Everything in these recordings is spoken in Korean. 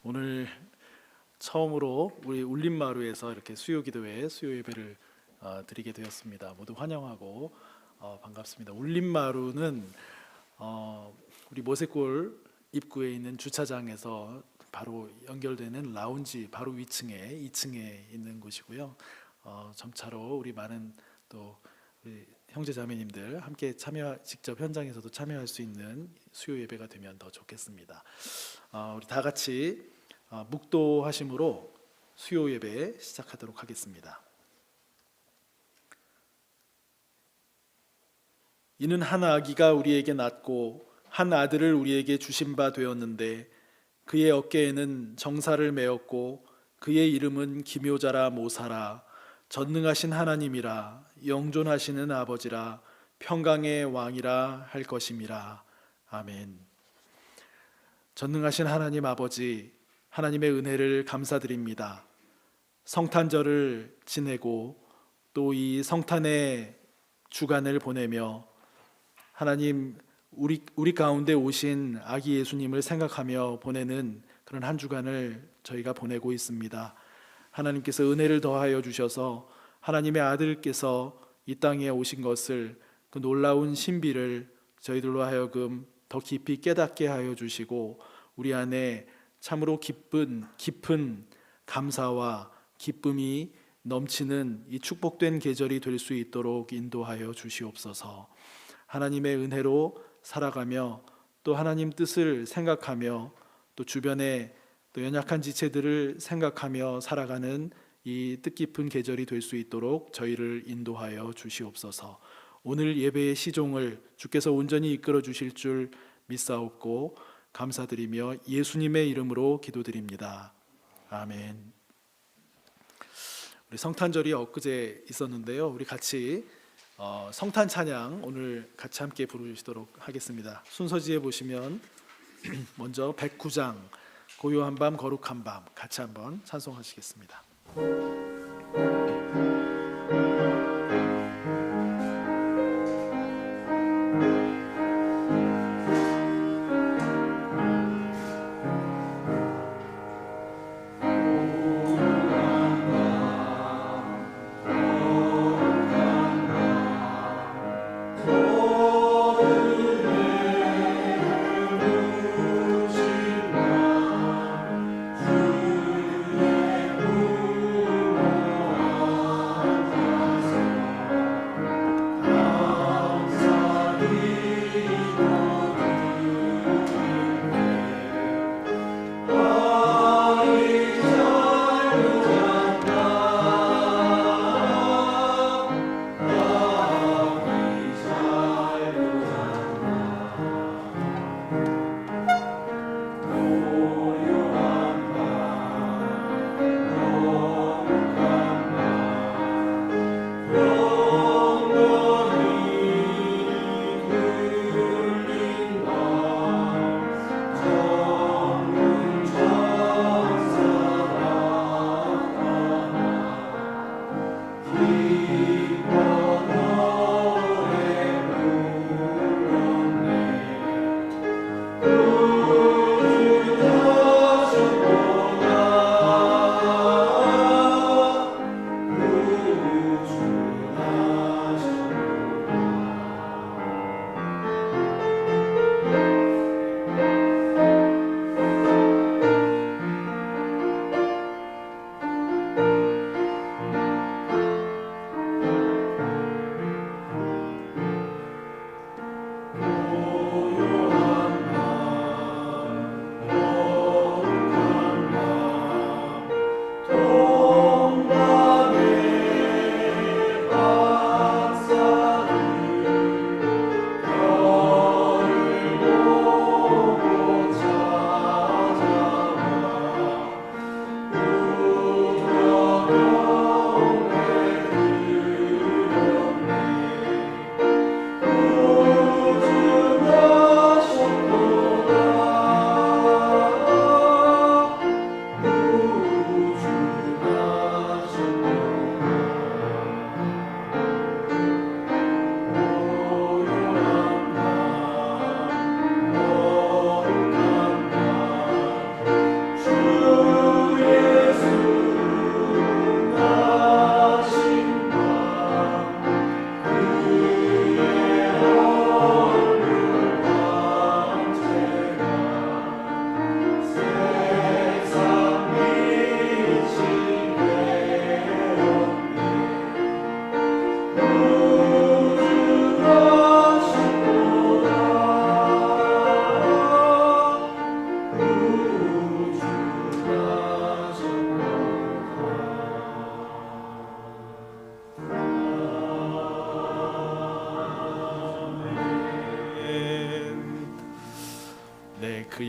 오늘 처음으로 우리 울림마루에서 이렇게 수요기도회 수요예배를 드리게 되었습니다. 모두 환영하고 반갑습니다. 울림마루는 우리 모세골 입구에 있는 주차장에서 바로 연결되는 라운지 바로 위층에 2층에 있는 곳이고요. 점차로 우리 많은 또 우리 형제자매님들 함께 직접 현장에서도 참여할 수 있는 수요 예배가 되면 더 좋겠습니다. 우리 다 같이 묵도하심으로 수요 예배 시작하도록 하겠습니다. 이는 한 아기가 우리에게 낳고 한 아들을 우리에게 주신 바 되었는데 그의 어깨에는 정사를 메었고 그의 이름은 기묘자라 모사라 전능하신 하나님이라 영존하시는 아버지라 평강의 왕이라 할 것임이라. 아멘. 전능하신 하나님 아버지, 하나님의 은혜를 감사드립니다. 성탄절을 지내고 또 이 성탄의 주간을 보내며 하나님 우리 가운데 오신 아기 예수님을 생각하며 보내는 그런 한 주간을 저희가 보내고 있습니다. 하나님께서 은혜를 더하여 주셔서 하나님의 아들께서 이 땅에 오신 것을, 그 놀라운 신비를 저희들로 하여금 더 깊이 깨닫게 하여 주시고 우리 안에 참으로 깊은 감사와 기쁨이 넘치는 이 축복된 계절이 될 수 있도록 인도하여 주시옵소서. 하나님의 은혜로 살아가며 또 하나님 뜻을 생각하며 또 주변에 또 연약한 지체들을 생각하며 살아가는 이 뜻깊은 계절이 될 수 있도록 저희를 인도하여 주시옵소서. 오늘 예배의 시종을 주께서 온전히 이끌어 주실 줄 믿사옵고 감사드리며 예수님의 이름으로 기도드립니다. 아멘. 우리 성탄절이 엊그제 있었는데요. 우리 같이 성탄 찬양 오늘 같이 함께 부르시도록 하겠습니다. 순서지에 보시면 먼저 109장 고요한 밤 거룩한 밤 같이 한번 찬송하시겠습니다.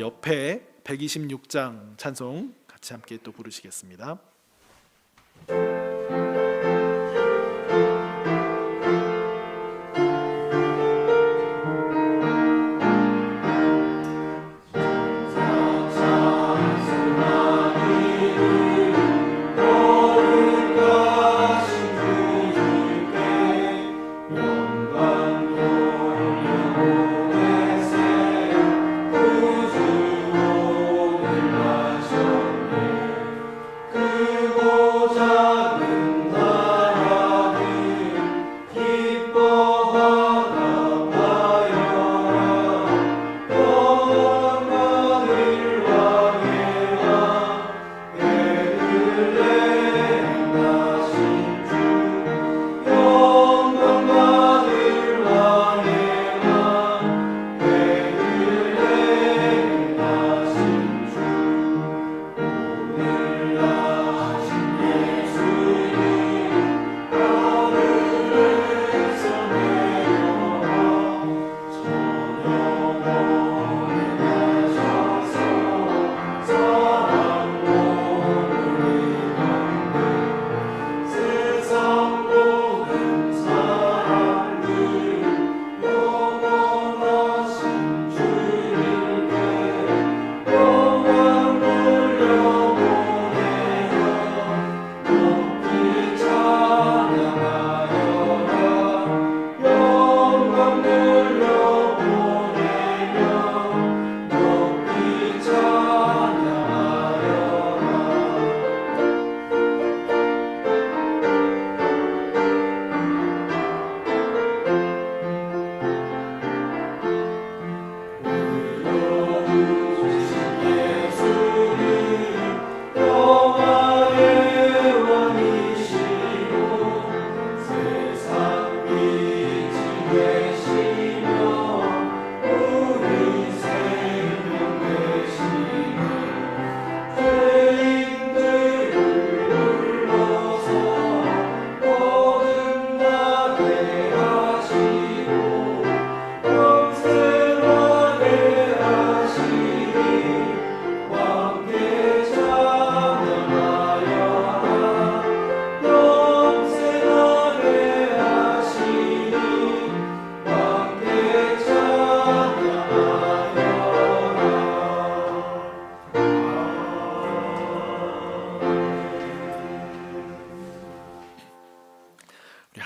옆에 126장 찬송 같이 함께 또 부르시겠습니다.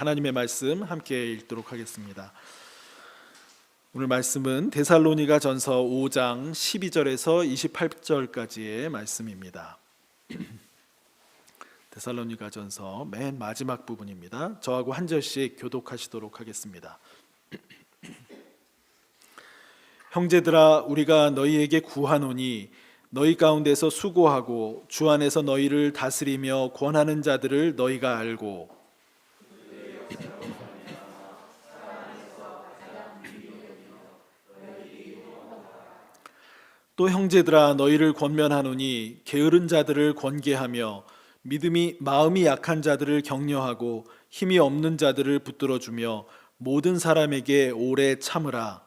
하나님의 말씀 함께 읽도록 하겠습니다. 오늘 말씀은 데살로니가 전서 5장 12절에서 28절까지의 말씀입니다. 데살로니가 전서 맨 마지막 부분입니다. 저하고 한 절씩 교독하시도록 하겠습니다. 형제들아, 우리가 너희에게 구하노니 너희 가운데서 수고하고 주 안에서 너희를 다스리며 권하는 자들을 너희가 알고, 또 형제들아, 너희를 권면하노니 게으른 자들을 권계하며 마음이 약한 자들을 격려하고 힘이 없는 자들을 붙들어주며 모든 사람에게 오래 참으라.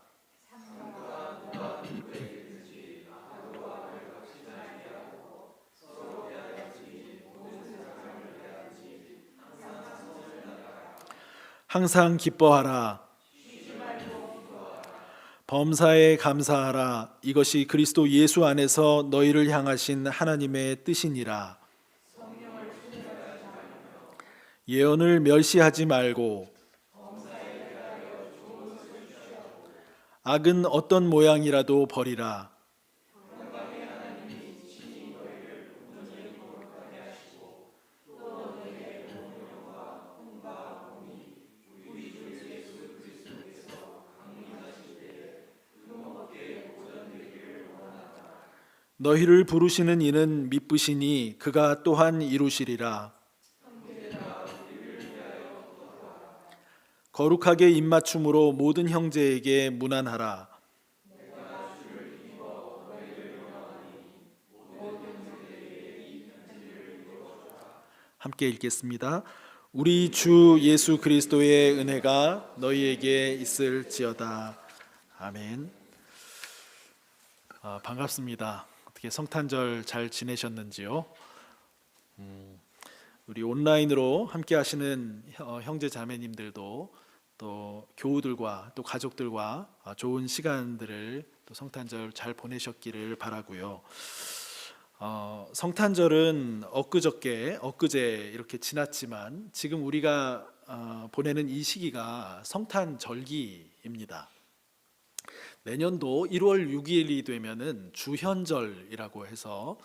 항상 기뻐하라. 범사에 감사하라. 이것이 그리스도 예수 안에서 너희를 향하신 하나님의 뜻이니라. 예언을 멸시하지 말고 악은 어떤 모양이라도 버리라. 너희를 부르시는 이는 미쁘시니 그가 또한 이루시리라. 거룩하게 입맞춤으로 모든 형제에게 문안하라. 함께 읽겠습니다. 우리 주 예수 그리스도의 은혜가 너희에게 있을지어다. 아멘. 반갑습니다. 어떻게 성탄절 잘 지내셨는지요? 우리 온라인으로 함께 하시는 형제 자매님들도 또 교우들과 또 가족들과 좋은 시간들을 또 성탄절 잘 보내셨기를 바라고요. 성탄절은 엊그제 이렇게 지났지만 지금 우리가 보내는 이 시기가 성탄절기입니다. 내년도 1월 6일이 되면은 주현절이라고 해서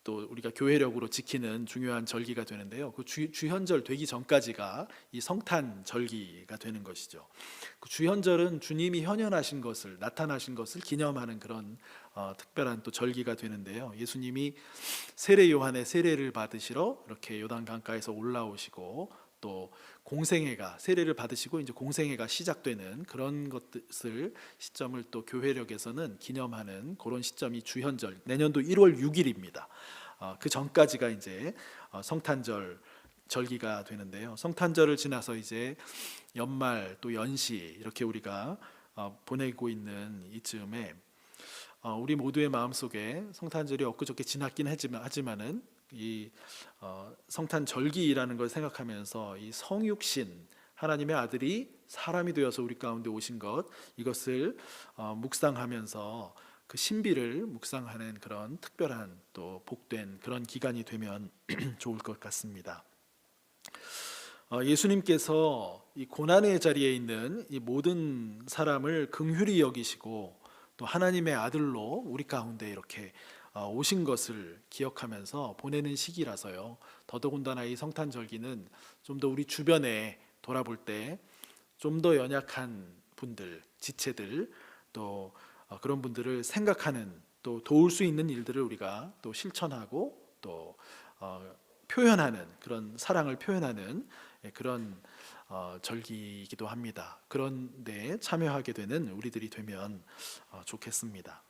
또 우리가 교회력으로 지키는 중요한 절기가 되는데요. 그 주현절 되기 전까지가 이 성탄절기가 되는 것이죠. 그 주현절은 주님이 현현하신 것을 나타나신 것을 기념하는 그런 특별한 또 절기가 되는데요. 예수님이 세례 요한의 세례를 받으시러 이렇게 요단 강가에서 올라오시고 또 공생애가 세례를 받으시고 이제 공생애가 시작되는 그런 것을 시점을 또 교회력에서는 기념하는 그런 시점이 주현절 내년도 1월 6일입니다. 그 전까지가 이제 성탄절 절기가 되는데요. 성탄절을 지나서 이제 연말 또 연시 이렇게 우리가 보내고 있는 이쯤에 우리 모두의 마음속에 성탄절이 엊그저께 지났긴 하지만은 이 성탄절기라는 걸 생각하면서 이 성육신 하나님의 아들이 사람이 되어서 우리 가운데 오신 것 이것을 묵상하면서 그 신비를 묵상하는 그런 특별한 또 복된 그런 기간이 되면 좋을 것 같습니다. 예수님께서 이 고난의 자리에 있는 이 모든 사람을 긍휼히 여기시고 또 하나님의 아들로 우리 가운데 이렇게 오신 것을 기억하면서 보내는 시기라서요. 더더군다나 이 성탄절기는 좀 더 우리 주변에 돌아볼 때 좀 더 연약한 분들, 지체들 또 그런 분들을 생각하는 또 도울 수 있는 일들을 우리가 또 실천하고 또 표현하는 그런 사랑을 표현하는 그런 절기이기도 합니다. 그런데 참여하게 되는 우리들이 되면 좋겠습니다.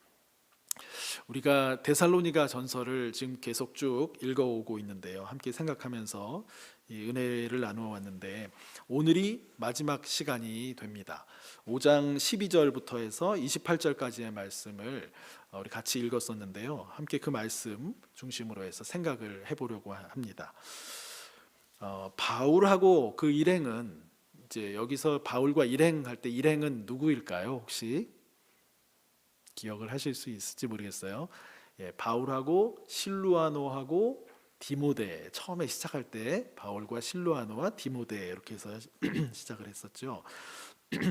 우리가 데살로니가 전서를 지금 계속 쭉 읽어오고 있는데요. 함께 생각하면서 이 은혜를 나누어 왔는데 오늘이 마지막 시간이 됩니다. 5장 12절부터 해서 28절까지의 말씀을 우리 같이 읽었었는데요. 함께 그 말씀 중심으로 해서 생각을 해보려고 합니다. 바울하고 그 일행은 이제 여기서 바울과 일행할 때 일행은 누구일까요? 혹시 기억을 하실 수 있을지 모르겠어요. 바울하고 실루아노하고 디모데 처음에 시작할 때 바울과 실루아노와 디모데 이렇게 해서 시작을 했었죠.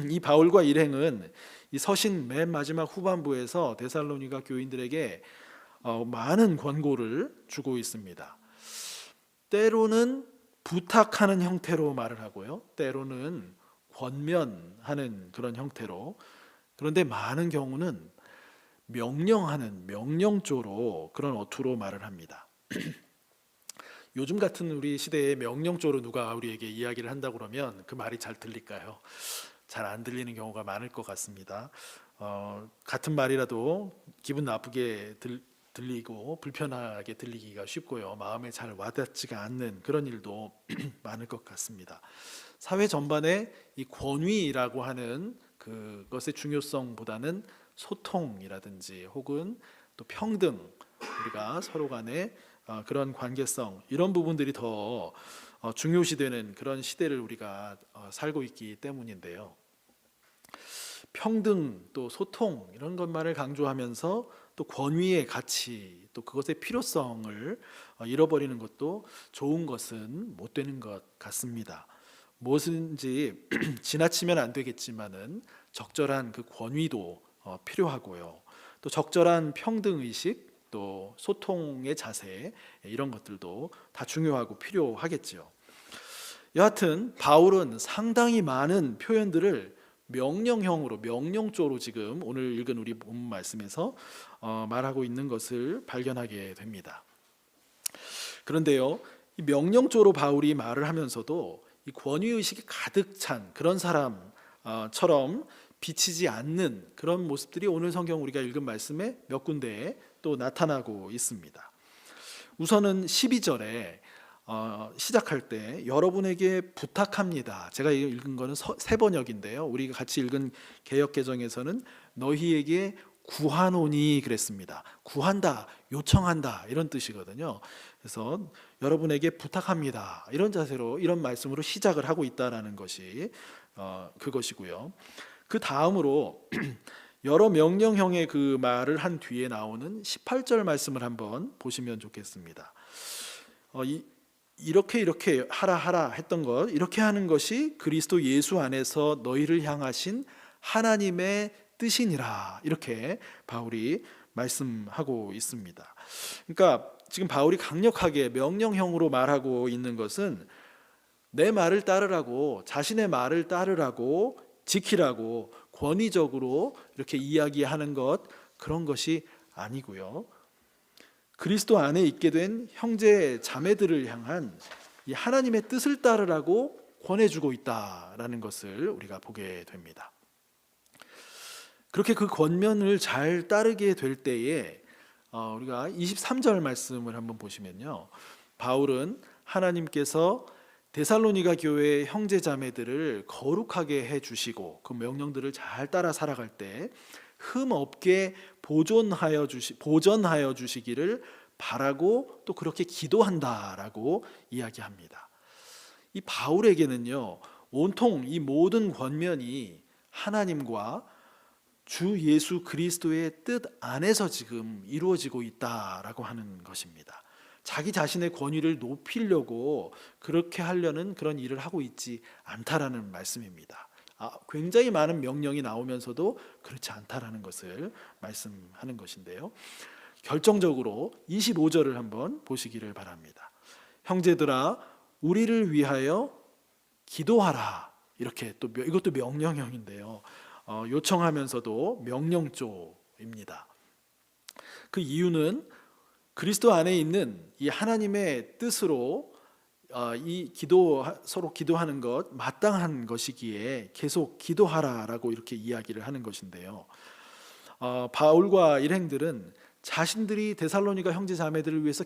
이 바울과 일행은 이 서신 맨 마지막 후반부에서 데살로니가 교인들에게 많은 권고를 주고 있습니다. 때로는 부탁하는 형태로 말을 하고요. 때로는 권면하는 그런 형태로 그런데 많은 경우는 명령하는 명령조로 그런 어투로 말을 합니다. 요즘 같은 우리 시대에 명령조로 누가 우리에게 이야기를 한다 그러면 그 말이 잘 들릴까요? 잘 안 들리는 경우가 많을 것 같습니다. 같은 말이라도 기분 나쁘게 들리고 불편하게 들리기가 쉽고요. 마음에 잘 와닿지가 않는 그런 일도 많을 것 같습니다. 사회 전반에 이 권위라고 하는 그것의 중요성보다는 소통이라든지 혹은 또 평등 우리가 서로 간에 그런 관계성 이런 부분들이 더 중요시되는 그런 시대를 우리가 살고 있기 때문인데요. 평등 또 소통 이런 것만을 강조하면서 또 권위의 가치 또 그것의 필요성을 잃어버리는 것도 좋은 것은 못 되는 것 같습니다. 무엇인지 지나치면 안 되겠지만은 적절한 그 권위도 필요하고요. 또 적절한 평등 의식 또 소통의 자세 이런 것들도 다 중요하고 필요하겠죠. 여하튼 바울은 상당히 많은 표현들을 명령형으로 명령조로 지금 오늘 읽은 우리 본문 말씀에서 말하고 있는 것을 발견하게 됩니다. 그런데요, 이 명령조로 바울이 말을 하면서도 이 권위의식이 가득 찬 그런 사람처럼 비치지 않는 그런 모습들이 오늘 성경 우리가 읽은 말씀에 몇 군데에 또 나타나고 있습니다. 우선은 12절에 시작할 때 여러분에게 부탁합니다. 제가 읽은 거는 새 번역인데요. 우리가 같이 읽은 개역개정에서는 너희에게 구하노니 그랬습니다. 구한다, 요청한다 이런 뜻이거든요. 그래서 여러분에게 부탁합니다. 이런 자세로 이런 말씀으로 시작을 하고 있다라는 것이 그것이고요. 그 다음으로 여러 명령형의 그 말을 한 뒤에 나오는 18절 말씀을 한번 보시면 좋겠습니다. 이렇게 하라 했던 것, 이렇게 하는 것이 그리스도 예수 안에서 너희를 향하신 하나님의 뜻이니라, 이렇게 바울이 말씀하고 있습니다. 그러니까 지금 바울이 강력하게 명령형으로 말하고 있는 것은 내 말을 따르라고, 자신의 말을 따르라고, 지키라고 권위적으로 이렇게 이야기하는 것, 그런 것이 아니고요. 그리스도 안에 있게 된 형제 자매들을 향한 이 하나님의 뜻을 따르라고 권해주고 있다라는 것을 우리가 보게 됩니다. 그렇게 그 권면을 잘 따르게 될 때에 우리가 23절 말씀을 한번 보시면요, 바울은 하나님께서 데살로니가 교회의 형제 자매들을 거룩하게 해주시고 그 명령들을 잘 따라 살아갈 때 흠 없게 보존하여 주시기를 바라고 또 그렇게 기도한다라고 이야기합니다. 이 바울에게는요, 온통 이 모든 권면이 하나님과 주 예수 그리스도의 뜻 안에서 지금 이루어지고 있다라고 하는 것입니다. 자기 자신의 권위를 높이려고 그렇게 하려는 그런 일을 하고 있지 않다라는 말씀입니다. 굉장히 많은 명령이 나오면서도 그렇지 않다라는 것을 말씀하는 것인데요. 결정적으로 25절을 한번 보시기를 바랍니다. 형제들아, 우리를 위하여 기도하라. 이렇게 또 이것도 명령형인데요. 요청하면서도 명령조입니다. 그 이유는 그리스도 안에 있는 이 하나님의 뜻으로 이 서로 기도하는 것 마땅한 것이기에 계속 기도하라라고 이렇게 이야기를 하는 것인데요. 바울과 일행들은 자신들이 데살로니가 형제 자매들을 위해서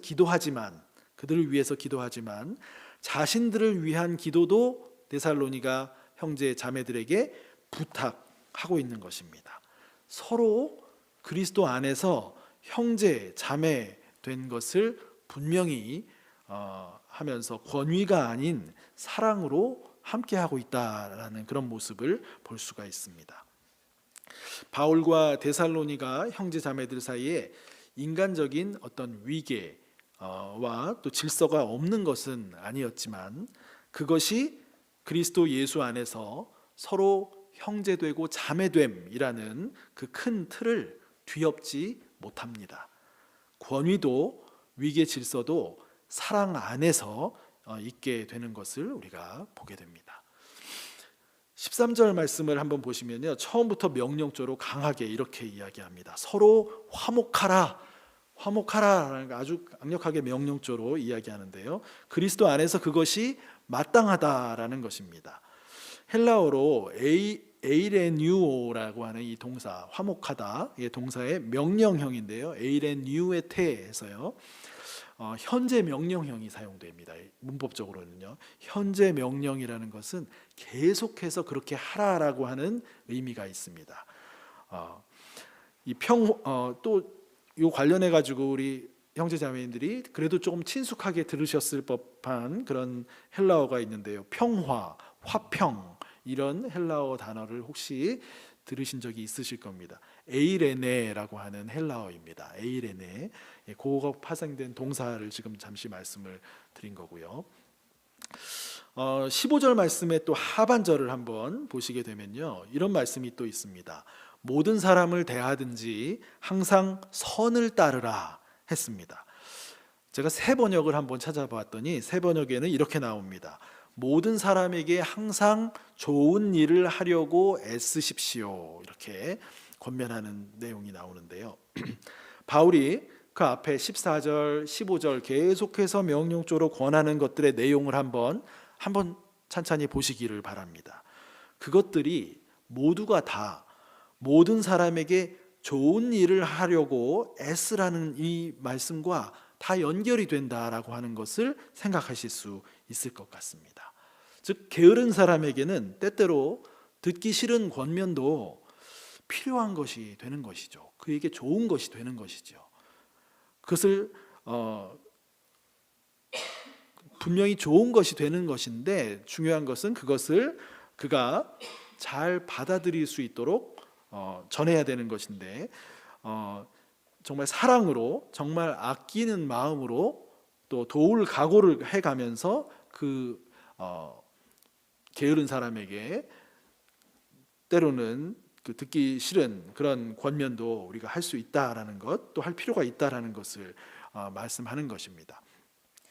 그들을 위해서 기도하지만 자신들을 위한 기도도 데살로니가 형제 자매들에게 부탁하고 있는 것입니다. 서로 그리스도 안에서 형제 자매 된 것을 분명히 하면서 권위가 아닌 사랑으로 함께하고 있다라는 그런 모습을 볼 수가 있습니다. 바울과 데살로니가 형제 자매들 사이에 인간적인 어떤 위계와 또 질서가 없는 것은 아니었지만 그것이 그리스도 예수 안에서 서로 형제되고 자매됨이라는 그 큰 틀을 뒤엎지 못합니다. 권위도 위계 질서도 사랑 안에서 있게 되는 것을 우리가 보게 됩니다. 13절 말씀을 한번 보시면요, 처음부터 명령조로 강하게 이렇게 이야기합니다. 서로 화목하라라는 아주 강력하게 명령조로 이야기하는데요, 그리스도 안에서 그것이 마땅하다라는 것입니다. 헬라어로 에이레뉴오라고 하는 이 동사, 화목하다, 이 동사의 명령형인데요, 에이레뉴에테에서요, 현재 명령형이 사용됩니다. 문법적으로는요, 현재 명령이라는 것은 계속해서 그렇게 하라라고 하는 의미가 있습니다. 또 이 관련해 가지고 우리 형제자매님들이 그래도 조금 친숙하게 들으셨을 법한 그런 헬라어가 있는데요, 평화, 화평, 이런 헬라어 단어를 혹시 들으신 적이 있으실 겁니다. 에이레네라고 하는 헬라어입니다. 에이레네, 고거 파생된 동사를 지금 잠시 말씀을 드린 거고요. 15절 말씀의 또 하반절을 한번 보시게 되면요, 이런 말씀이 또 있습니다. 모든 사람을 대하든지 항상 선을 따르라 했습니다. 제가 새 번역을 한번 찾아봤더니 새 번역에는 이렇게 나옵니다. 모든 사람에게 항상 좋은 일을 하려고 애쓰십시오, 이렇게 권면하는 내용이 나오는데요. 바울이 그 앞에 14절, 15절 계속해서 명령조로 권하는 것들의 내용을 한번 찬찬히 보시기를 바랍니다. 그것들이 모두가 다 모든 사람에게 좋은 일을 하려고 애쓰라는 이 말씀과 다 연결이 된다라고 하는 것을 생각하실 수 있을 것 같습니다. 즉, 게으른 사람에게는 때때로 듣기 싫은 권면도 필요한 것이 되는 것이죠. 그에게 좋은 것이 되는 것이죠. 그것을 분명히 좋은 것이 되는 것인데, 중요한 것은 그것을 그가 잘 받아들일 수 있도록 전해야 되는 것인데, 정말 사랑으로, 정말 아끼는 마음으로 또 도울 각오를 해가면서 그 게으른 사람에게 때로는 그 듣기 싫은 그런 권면도 우리가 할 수 있다라는 것, 또 할 필요가 있다라는 것을 말씀하는 것입니다.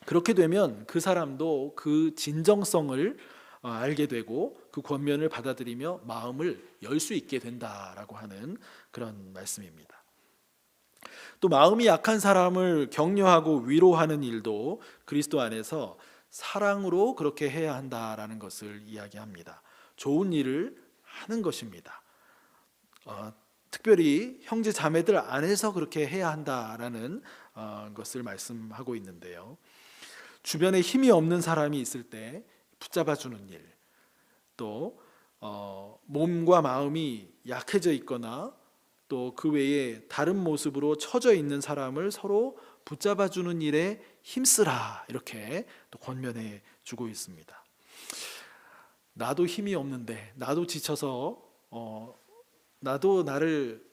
그렇게 되면 그 사람도 그 진정성을 알게 되고 그 권면을 받아들이며 마음을 열 수 있게 된다라고 하는 그런 말씀입니다. 또 마음이 약한 사람을 격려하고 위로하는 일도 그리스도 안에서 사랑으로 그렇게 해야 한다라는 것을 이야기합니다. 좋은 일을 하는 것입니다. 특별히 형제 자매들 안에서 그렇게 해야 한다라는 것을 말씀하고 있는데요. 주변에 힘이 없는 사람이 있을 때 붙잡아주는 일, 또 몸과 마음이 약해져 있거나 또 그 외에 다른 모습으로 처져 있는 사람을 서로 붙잡아주는 일에 힘쓰라, 이렇게 또 권면해 주고 있습니다. 나도 힘이 없는데, 나도 지쳐서 나도 나를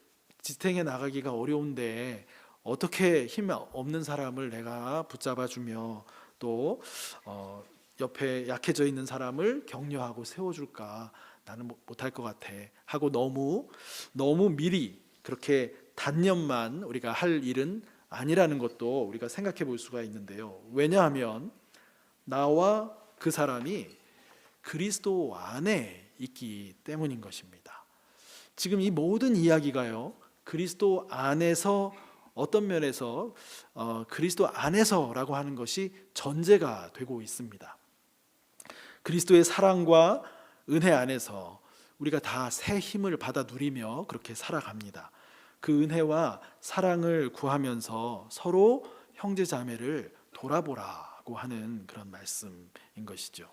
지탱해 나가기가 어려운데 어떻게 힘 없는 사람을 내가 붙잡아주며 또 옆에 약해져 있는 사람을 격려하고 세워줄까? 나는 못할 것 같아 하고 너무 미리 그렇게 단념만 우리가 할 일은 아니라는 것도 우리가 생각해 볼 수가 있는데요. 왜냐하면 나와 그 사람이 그리스도 안에 있기 때문인 것입니다. 지금 이 모든 이야기가요, 그리스도 안에서, 어떤 면에서 그리스도 안에서라고 하는 것이 전제가 되고 있습니다. 그리스도의 사랑과 은혜 안에서 우리가 다 새 힘을 받아 누리며 그렇게 살아갑니다. 그 은혜와 사랑을 구하면서 서로 형제 자매를 돌아보라고 하는 그런 말씀인 것이죠.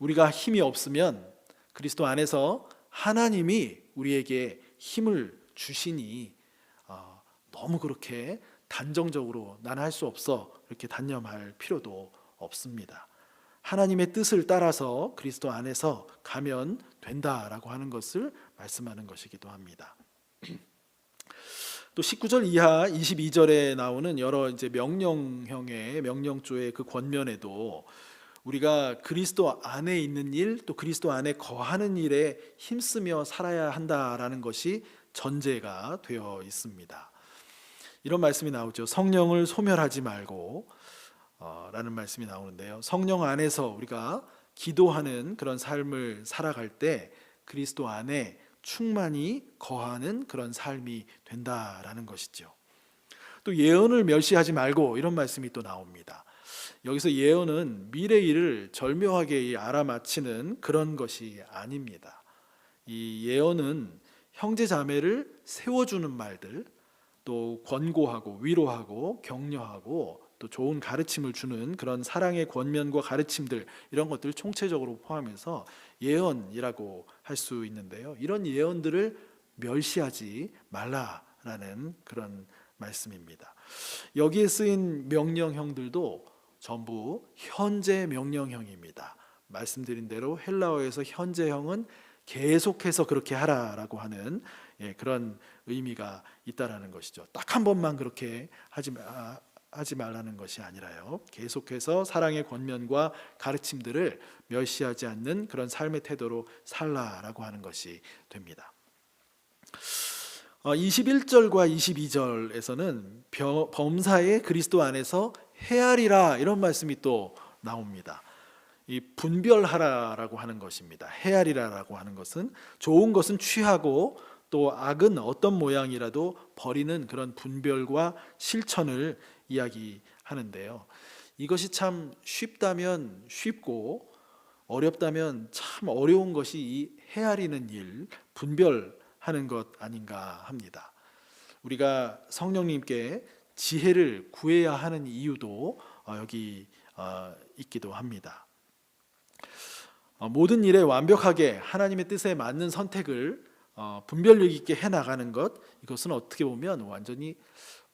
우리가 힘이 없으면 그리스도 안에서 하나님이 우리에게 힘을 주시니 너무 그렇게 단정적으로 나는 할 수 없어 이렇게 단념할 필요도 없습니다. 하나님의 뜻을 따라서 그리스도 안에서 가면 된다라고 하는 것을 말씀하는 것이기도 합니다. 또 19절 이하 22절에 나오는 여러 이제 명령형의 명령조의 그 권면에도 우리가 그리스도 안에 있는 일, 또 그리스도 안에 거하는 일에 힘쓰며 살아야 한다라는 것이 전제가 되어 있습니다. 이런 말씀이 나오죠. 성령을 소멸하지 말고 라는 말씀이 나오는데요. 성령 안에서 우리가 기도하는 그런 삶을 살아갈 때 그리스도 안에 충만히 거하는 그런 삶이 된다라는 것이죠. 또 예언을 멸시하지 말고, 이런 말씀이 또 나옵니다. 여기서 예언은 미래 일을 절묘하게 알아맞히는 그런 것이 아닙니다. 이 예언은 형제 자매를 세워주는 말들, 또 권고하고 위로하고 격려하고 또 좋은 가르침을 주는 그런 사랑의 권면과 가르침들, 이런 것들을 총체적으로 포함해서 예언이라고 할 수 있는데요. 이런 예언들을 멸시하지 말라라는 그런 말씀입니다. 여기에 쓰인 명령형들도 전부 현재 명령형입니다. 말씀드린 대로 헬라어에서 현재형은 계속해서 그렇게 하라라고 하는 그런 의미가 있다라는 것이죠. 딱 한 번만 그렇게 하지 말라는 것이 아니라요, 계속해서 사랑의 권면과 가르침들을 멸시하지 않는 그런 삶의 태도로 살라라고 하는 것이 됩니다. 21절과 22절에서는 범사에 그리스도 안에서 헤아리라, 이런 말씀이 또 나옵니다. 이 분별하라라고 하는 것입니다. 헤아리라라고 하는 것은 좋은 것은 취하고 또 악은 어떤 모양이라도 버리는 그런 분별과 실천을 이야기하는데요. 이것이 참 쉽다면 쉽고 어렵다면 참 어려운 것이 이 헤아리는 일, 분별하는 것 아닌가 합니다. 우리가 성령님께 지혜를 구해야 하는 이유도 여기 있기도 합니다. 모든 일에 완벽하게 하나님의 뜻에 맞는 선택을 분별력 있게 해나가는 것, 이것은 어떻게 보면 완전히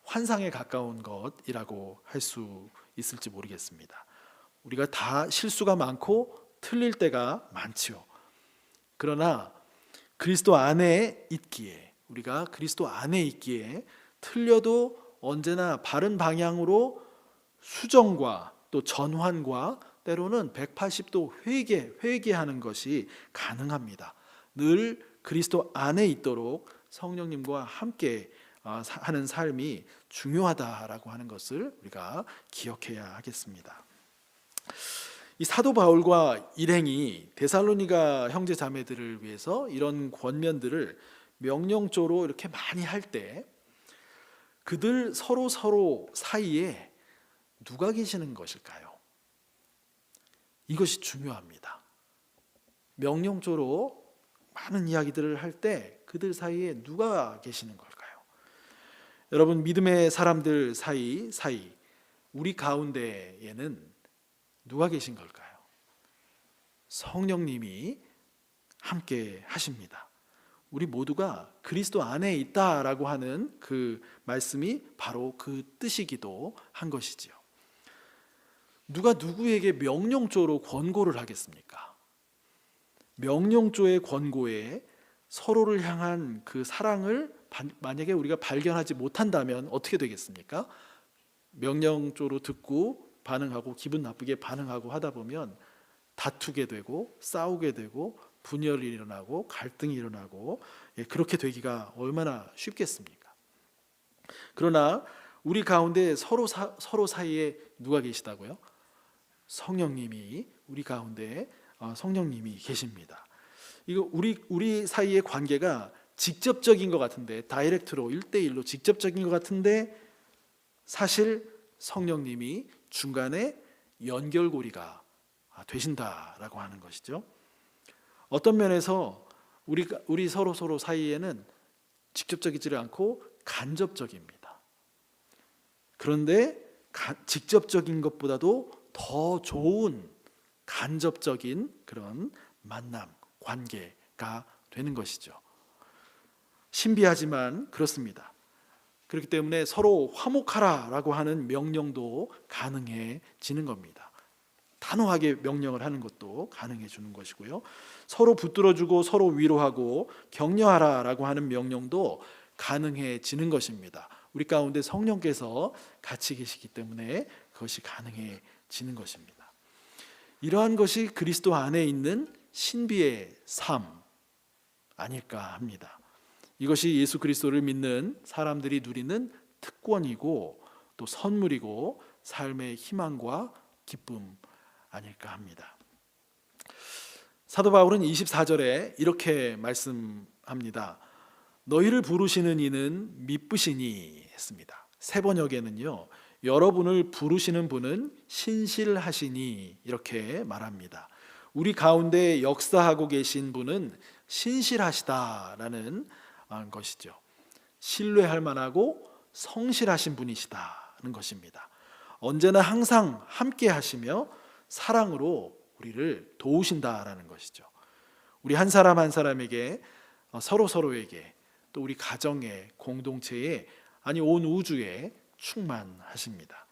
환상에 가까운 것이라고 할 수 있을지 모르겠습니다. 우리가 다 실수가 많고 틀릴 때가 많지요. 그러나 그리스도 안에 있기에, 우리가 그리스도 안에 있기에 틀려도 언제나 바른 방향으로 수정과 또 전환과 때로는 180도 회개하는 것이 가능합니다. 늘 그리스도 안에 있도록 성령님과 함께 하는 삶이 중요하다라고 하는 것을 우리가 기억해야 하겠습니다. 이 사도 바울과 일행이 데살로니가 형제 자매들을 위해서 이런 권면들을 명령조로 이렇게 많이 할 때 그들 서로 사이에 누가 계시는 것일까요? 이것이 중요합니다. 명령조로 많은 이야기들을 할 때 그들 사이에 누가 계시는 걸까요? 여러분, 믿음의 사람들 사이 우리 가운데에는 누가 계신 걸까요? 성령님이 함께 하십니다. 우리 모두가 그리스도 안에 있다라고 하는 그 말씀이 바로 그 뜻이기도 한 것이지요. 누가 누구에게 명령조로 권고를 하겠습니까? 명령조의 권고에 서로를 향한 그 사랑을 만약에 우리가 발견하지 못한다면 어떻게 되겠습니까? 명령조로 듣고 반응하고 기분 나쁘게 반응하고 하다 보면 다투게 되고 싸우게 되고 분열이 일어나고 갈등이 일어나고 그렇게 되기가 얼마나 쉽겠습니까? 그러나 우리 가운데 서로 사이에 누가 계시다고요? 성령님이 우리 가운데 성령님이 계십니다. 이거 우리 사이의 관계가 직접적인 것 같은데, 다이렉트로 1대1로 직접적인 것 같은데 사실 성령님이 중간에 연결고리가 되신다라고 하는 것이죠. 어떤 면에서 우리 서로 사이에는 직접적이지 않고 간접적입니다. 그런데 직접적인 것보다도 더 좋은 간접적인 그런 만남, 관계가 되는 것이죠. 신비하지만 그렇습니다. 그렇기 때문에 서로 화목하라라고 하는 명령도 가능해지는 겁니다. 단호하게 명령을 하는 것도 가능해지는 것이고요. 서로 붙들어주고 서로 위로하고 격려하라라고 하는 명령도 가능해지는 것입니다. 우리 가운데 성령께서 같이 계시기 때문에 그것이 가능해지는 것입니다. 이러한 것이 그리스도 안에 있는 신비의 삶 아닐까 합니다. 이것이 예수 그리스도를 믿는 사람들이 누리는 특권이고 또 선물이고 삶의 희망과 기쁨 아닐까 합니다. 사도 바울은 24절에 이렇게 말씀합니다. 너희를 부르시는 이는 미쁘시니 했습니다. 새 번역에는요, 여러분을 부르시는 분은 신실하시니 이렇게 말합니다. 우리 가운데 역사하고 계신 분은 신실하시다라는 것이죠. 신뢰할 만하고 성실하신 분이시다는 것입니다. 언제나 항상 함께 하시며 사랑으로 우리를 도우신다라는 것이죠. 우리 한 사람 한 사람에게 서로에게 또 우리 가정에 공동체에 아니 온 우주에 충만하십니다.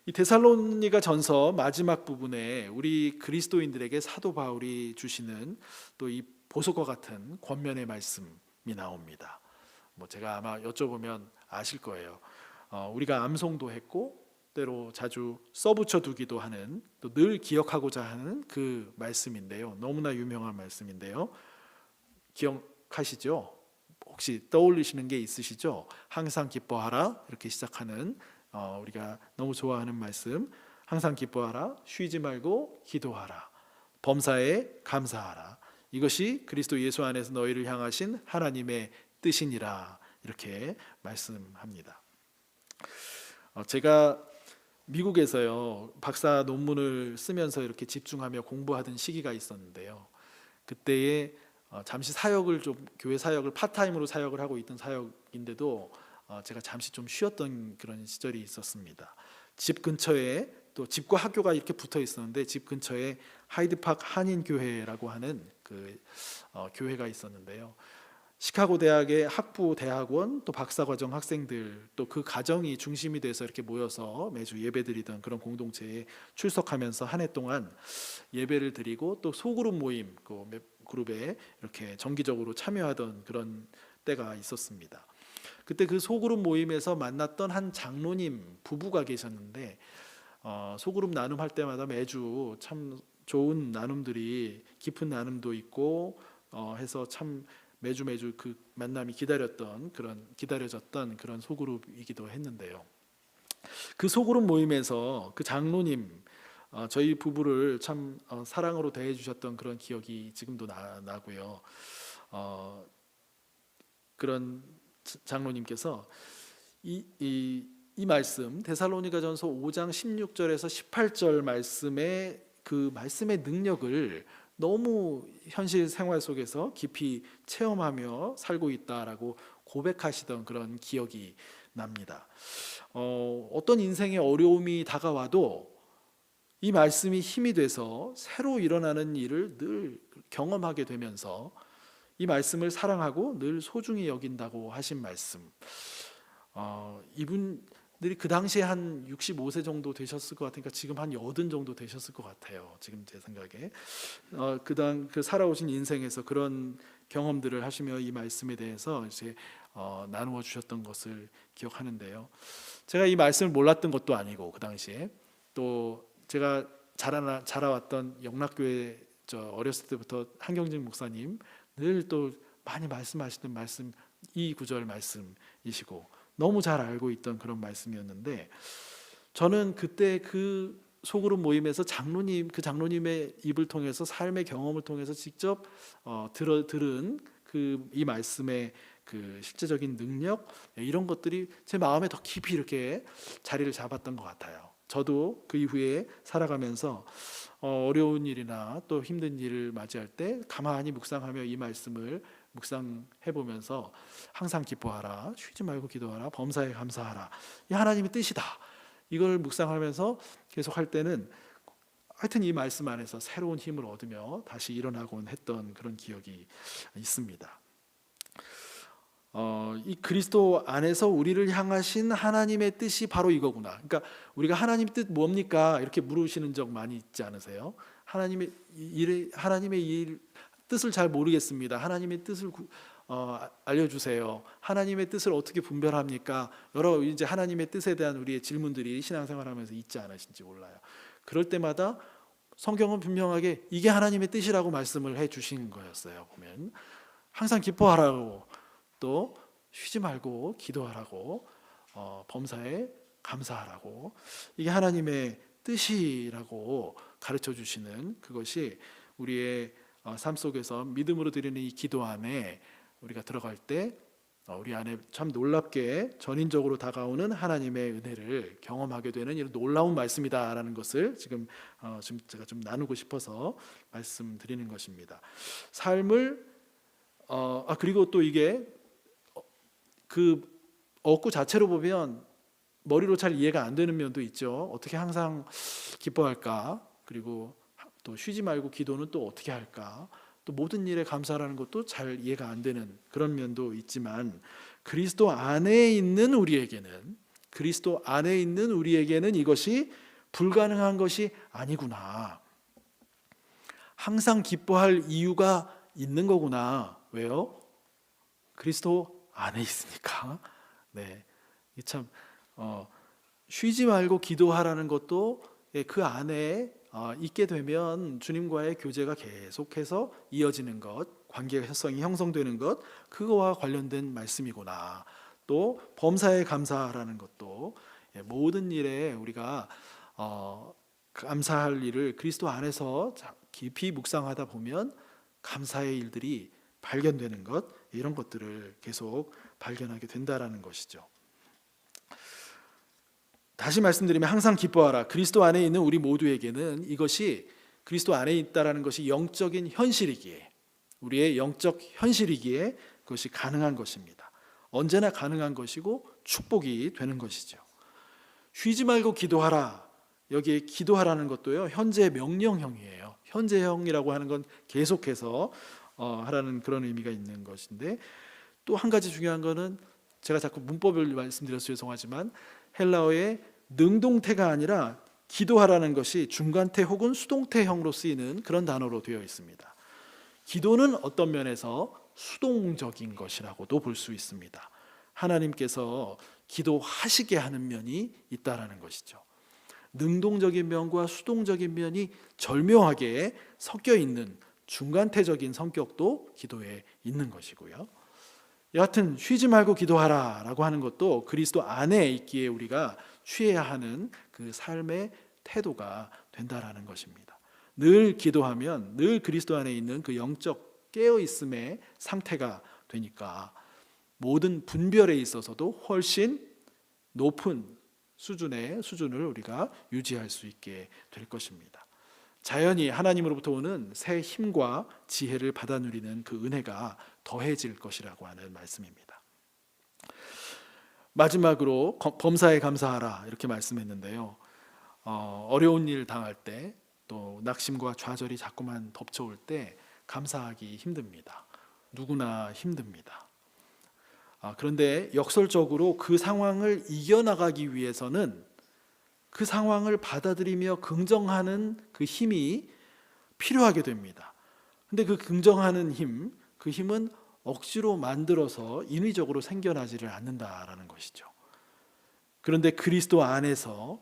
이 데살로니가 전서 마지막 부분에 우리 그리스도인들에게 사도 바울이 주시는 또 이 보석과 같은 권면의 말씀이 나옵니다. 제가 아마 여쭤보면 아실 거예요. 우리가 암송도 했고 때로 자주 써붙여 두기도 하는 또 늘 기억하고자 하는 그 말씀인데요. 너무나 유명한 말씀인데요. 기억하시죠? 혹시 떠올리시는 게 있으시죠? 항상 기뻐하라 이렇게 시작하는 우리가 너무 좋아하는 말씀. 항상 기뻐하라, 쉬지 말고 기도하라, 범사에 감사하라. 이것이 그리스도 예수 안에서 너희를 향하신 하나님의 뜻이니라 이렇게 말씀합니다. 제가 미국에서요 박사 논문을 쓰면서 이렇게 집중하며 공부하던 시기가 있었는데요. 그때에 잠시 사역을 좀 교회 사역을 파타임으로 사역을 하고 있던 사역인데도 제가 잠시 좀 쉬었던 그런 시절이 있었습니다. 집 근처에 또 집과 학교가 이렇게 붙어 있었는데 집 근처에 하이드파크 한인교회라고 하는 교회가 있었는데요. 시카고 대학의 학부 대학원 또 박사과정 학생들 또 그 가정이 중심이 돼서 이렇게 모여서 매주 예배드리던 그런 공동체에 출석하면서 한 해 동안 예배를 드리고 또 소그룹 모임 그룹에 이렇게 정기적으로 참여하던 그런 때가 있었습니다. 그때 그 소그룹 모임에서 만났던 한 장로님 부부가 계셨는데 소그룹 나눔할 때마다 매주 참 좋은 나눔들이 깊은 나눔도 있고 해서 참 매주 그 만남이 기다려졌던 그런 소그룹이기도 했는데요. 그 소그룹 모임에서 그 장로님 저희 부부를 참 사랑으로 대해 주셨던 그런 기억이 지금도 나고요. 그런 장로님께서 이 말씀 데살로니가전서 5장 16절에서 18절 말씀의 그 말씀의 능력을 너무 현실 생활 속에서 깊이 체험하며 살고 있다라고 고백하시던 그런 기억이 납니다. 어떤 인생의 어려움이 다가와도 이 말씀이 힘이 돼서 새로 일어나는 일을 늘 경험하게 되면서 이 말씀을 사랑하고 늘 소중히 여긴다고 하신 말씀. 이분들이 그 당시에 한 65세 정도 되셨을 것 같으니까 지금 한 80 정도 되셨을 것 같아요. 지금 제 생각에 그 살아오신 인생에서 그런 경험들을 하시며 이 말씀에 대해서 이제 나누어 주셨던 것을 기억하는데요. 제가 이 말씀을 몰랐던 것도 아니고 그 당시에 또 제가 자라왔던 영락교회 어렸을 때부터 한경직 목사님 늘 또 많이 말씀하시던 말씀 이 구절 말씀이시고 너무 잘 알고 있던 그런 말씀이었는데 저는 그때 그 소그룹 모임에서 그 장로님의 입을 통해서 삶의 경험을 통해서 직접 들은 이 말씀의 그 실제적인 능력 이런 것들이 제 마음에 더 깊이 이렇게 자리를 잡았던 것 같아요. 저도 그 이후에 살아가면서 어려운 일이나 또 힘든 일을 맞이할 때 가만히 묵상하며 이 말씀을 묵상해 보면서 항상 기뻐하라, 쉬지 말고 기도하라, 범사에 감사하라. 이 하나님의 뜻이다. 이걸 묵상하면서 계속 할 때는 하여튼 이 말씀 안에서 새로운 힘을 얻으며 다시 일어나곤 했던 그런 기억이 있습니다. 이 그리스도 안에서 우리를 향하신 하나님의 뜻이 바로 이거구나. 그러니까 우리가 하나님 뜻 뭡니까? 이렇게 물으시는 적 많이 있지 않으세요? 하나님의 뜻을 잘 모르겠습니다. 하나님의 뜻을 알려주세요. 하나님의 뜻을 어떻게 분별합니까? 여러 이제 하나님의 뜻에 대한 우리의 질문들이 신앙생활하면서 있지 않으신지 몰라요. 그럴 때마다 성경은 분명하게 이게 하나님의 뜻이라고 말씀을 해주신 거였어요. 보면 항상 기뻐하라고 또 쉬지 말고 기도하라고 범사에 감사하라고 이게 하나님의 뜻이라고 가르쳐 주시는 그것이 우리의 삶 속에서 믿음으로 드리는 이 기도 안에 우리가 들어갈 때 우리 안에 참 놀랍게 전인적으로 다가오는 하나님의 은혜를 경험하게 되는 이런 놀라운 말씀이다라는 것을 지금 제가 좀 나누고 싶어서 말씀드리는 것입니다. 삶을 그리고 또 이게 그 어구 자체로 보면 머리로 잘 이해가 안 되는 면도 있죠. 어떻게 항상 기뻐할까? 그리고 또 쉬지 말고 기도는 또 어떻게 할까? 또 모든 일에 감사하라는 것도 잘 이해가 안 되는 그런 면도 있지만 그리스도 안에 있는 우리에게는 이것이 불가능한 것이 아니구나. 항상 기뻐할 이유가 있는 거구나. 왜요? 그리스도 안에 있으니까. 네, 참 쉬지 말고 기도하라는 것도 그 안에 있게 되면 주님과의 교제가 계속해서 이어지는 것, 관계성이 형성되는 것, 그거와 관련된 말씀이구나. 또 범사에 감사하라는 것도 모든 일에 우리가 감사할 일을 그리스도 안에서 깊이 묵상하다 보면 감사의 일들이 발견되는 것, 이런 것들을 계속 발견하게 된다라는 것이죠. 다시 말씀드리면 항상 기뻐하라. 그리스도 안에 있는 우리 모두에게는 이것이 그리스도 안에 있다라는 것이 영적인 현실이기에 우리의 영적 현실이기에 그것이 가능한 것입니다. 언제나 가능한 것이고 축복이 되는 것이죠. 쉬지 말고 기도하라. 여기에 기도하라는 것도요 현재 명령형이에요. 현재형이라고 하는 건 계속해서 하라는 그런 의미가 있는 것인데, 또 한 가지 중요한 거는 제가 자꾸 문법을 말씀드려서 죄송하지만 헬라어의 능동태가 아니라 기도하라는 것이 중간태 혹은 수동태형으로 쓰이는 그런 단어로 되어 있습니다. 기도는 어떤 면에서 수동적인 것이라고도 볼 수 있습니다. 하나님께서 기도하시게 하는 면이 있다라는 것이죠. 능동적인 면과 수동적인 면이 절묘하게 섞여 있는 중간태적인 성격도 기도에 있는 것이고요. 여하튼 쉬지 말고 기도하라 라고 하는 것도 그리스도 안에 있기에 우리가 취해야 하는 그 삶의 태도가 된다라는 것입니다. 늘 기도하면 늘 그리스도 안에 있는 그 영적 깨어있음의 상태가 되니까 모든 분별에 있어서도 훨씬 높은 수준을 우리가 유지할 수 있게 될 것입니다. 자연히 하나님으로부터 오는 새 힘과 지혜를 받아 누리는 그 은혜가 더해질 것이라고 하는 말씀입니다. 마지막으로 범사에 감사하라 이렇게 말씀했는데요. 어려운 일 당할 때, 또 낙심과 좌절이 자꾸만 덮쳐올 때 감사하기 힘듭니다. 누구나 힘듭니다. 그런데 역설적으로 그 상황을 이겨나가기 위해서는 그 상황을 받아들이며 긍정하는 그 힘이 필요하게 됩니다. 근데 그 긍정하는 힘, 그 힘은 억지로 만들어서 인위적으로 생겨나지를 않는다라는 것이죠. 그런데 그리스도 안에서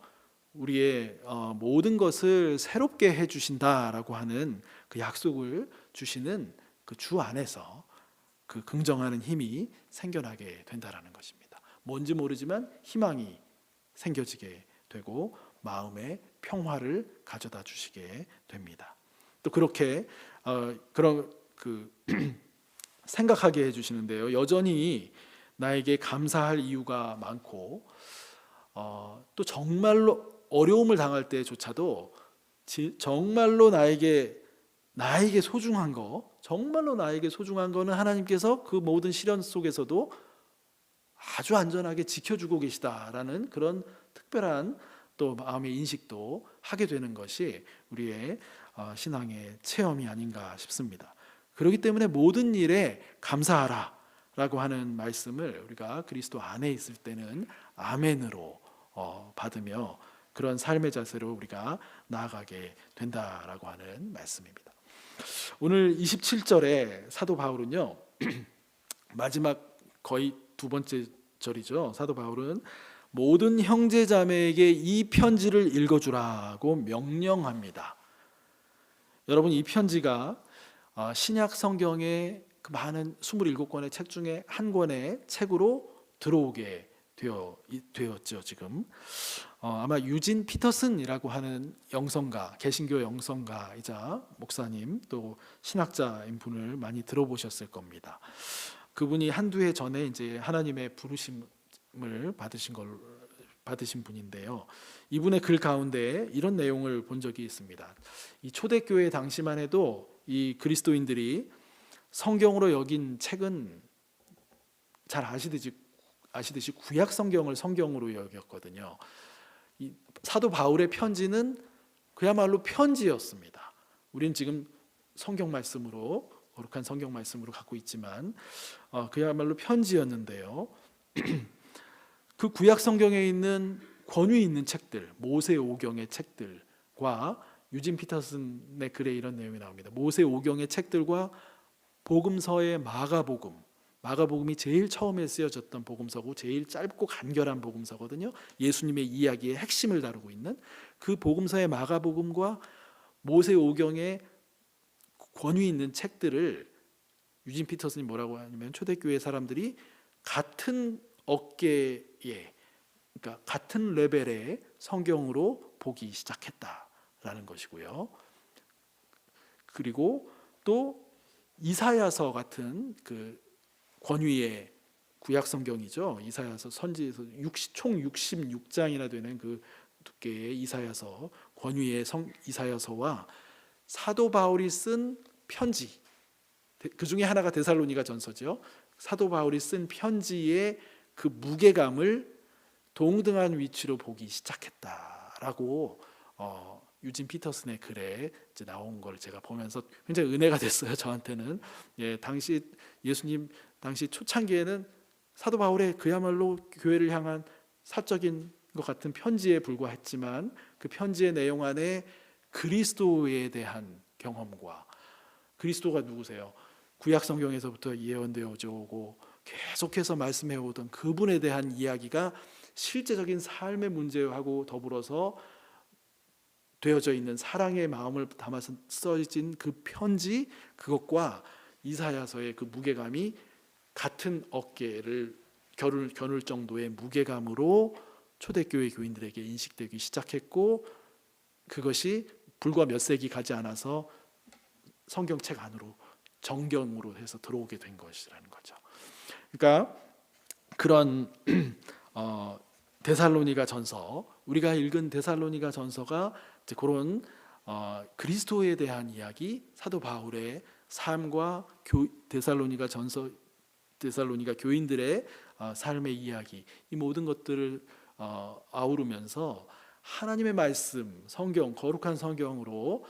우리의 모든 것을 새롭게 해주신다라고 하는 그 약속을 주시는 그 주 안에서 그 긍정하는 힘이 생겨나게 된다라는 것입니다. 뭔지 모르지만 희망이 생겨지게 되고 마음의 평화를 가져다 주시게 됩니다. 또 그렇게 그런 생각하게 해주시는데요. 여전히 나에게 감사할 이유가 많고 또 정말로 어려움을 당할 때조차도 정말로 나에게 소중한 거, 정말로 나에게 소중한 거는 하나님께서 그 모든 시련 속에서도 아주 안전하게 지켜주고 계시다라는 그런 특별한 또 마음의 인식도 하게 되는 것이 우리의 신앙의 체험이 아닌가 싶습니다. 그렇기 때문에 모든 일에 감사하라 라고 하는 말씀을 우리가 그리스도 안에 있을 때는 아멘으로 받으며 그런 삶의 자세로 우리가 나아가게 된다라고 하는 말씀입니다. 오늘 27절에 사도 바울은요, 마지막 거의 두 번째 절이죠. 사도 바울은 모든 형제 자매에게 이 편지를 읽어주라고 명령합니다. 여러분, 이 편지가 신약 성경의 그 많은 27권의 책 중에 한 권의 책으로 들어오게 되었죠. 지금 아마 유진 피터슨이라고 하는 영성가, 개신교 영성가이자 목사님 또 신학자인 분을 많이 들어보셨을 겁니다. 그분이 한두 해 전에 이제 하나님의 부르심을 받으신 분인데요. 이분의 글 가운데 이런 내용을 본 적이 있습니다. 이 초대교회 당시만 해도 이 그리스도인들이 성경으로 여긴 책은 잘 아시듯이 구약 성경을 성경으로 여겼거든요. 이 사도 바울의 편지는 그야말로 편지였습니다. 우리는 지금 성경 말씀으로, 거룩한 성경 말씀으로 갖고 있지만 그야말로 편지였는데요. 그 구약 성경에 있는 권위 있는 책들, 모세오경의 책들과 유진 피터슨의 글에 이런 내용이 나옵니다. 모세오경의 책들과 복음서의 마가복음이 제일 처음에 쓰여졌던 복음서고 제일 짧고 간결한 복음서거든요. 예수님의 이야기의 핵심을 다루고 있는 그 복음서의 마가복음과 모세오경의 권위 있는 책들을 유진 피터슨이 뭐라고 하냐면 초대교회 사람들이 같은 어깨에, 그러니까 같은 레벨의 성경으로 보기 시작했다라는 것이고요. 그리고 또 이사야서 같은 그 권위의 구약 성경이죠. 이사야서 선지에서 총 66장이나 되는 그 두께의 이사야서, 권위의 이사야서와 사도 바울이 쓴 편지, 그 중에 하나가 데살로니가 전서죠. 사도 바울이 쓴 편지의 그 무게감을 동등한 위치로 보기 시작했다라고 유진 피터슨의 글에 이제 나온 걸 제가 보면서 굉장히 은혜가 됐어요. 저한테는. 당시 예수님 당시 초창기에는 사도 바울의 그야말로 교회를 향한 사적인 것 같은 편지에 불과했지만 그 편지의 내용 안에 그리스도에 대한 경험과 그리스도가 누구세요? 구약 성경에서부터 예언되어져 오고 계속해서 말씀해 오던 그분에 대한 이야기가 실제적인 삶의 문제하고 더불어서 되어져 있는 사랑의 마음을 담아서 써진 그 편지, 그것과 이사야서의 그 무게감이 같은 어깨를 겨눌 정도의 무게감으로 초대교회 교인들에게 인식되기 시작했고, 그것이 불과 몇 세기 가지 않아서 성경책 안으로 정경으로 해서 들어오게 된 것이라는 거죠. 그러니까 그런 데살로니가 전서, 우리가 읽은 데살로니가 전서가 그런 그리스도에 대한 이야기, 사도 바울의 삶과 데살로니가 교인들의 삶의 이야기, 이 모든 것들을 아우르면서 하나님의 말씀, 성경, 거룩한 성경으로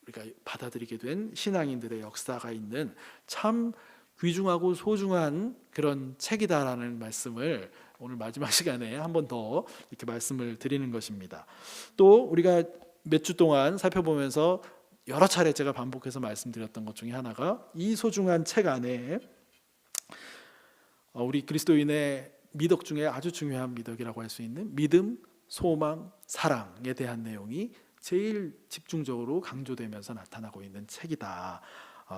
우리가 받아들이게 된 신앙인들의 역사가 있는 참 귀중하고 소중한 그런 책이다라는 말씀을 오늘 마지막 시간에 한 번 더 이렇게 말씀을 드리는 것입니다. 또 우리가 몇 주 동안 살펴보면서 여러 차례 제가 반복해서 말씀드렸던 것 중에 하나가 이 소중한 책 안에 우리 그리스도인의 미덕 중에 아주 중요한 미덕이라고 할 수 있는 믿음, 소망, 사랑에 대한 내용이 제일 집중적으로 강조되면서 나타나고 있는 책이다.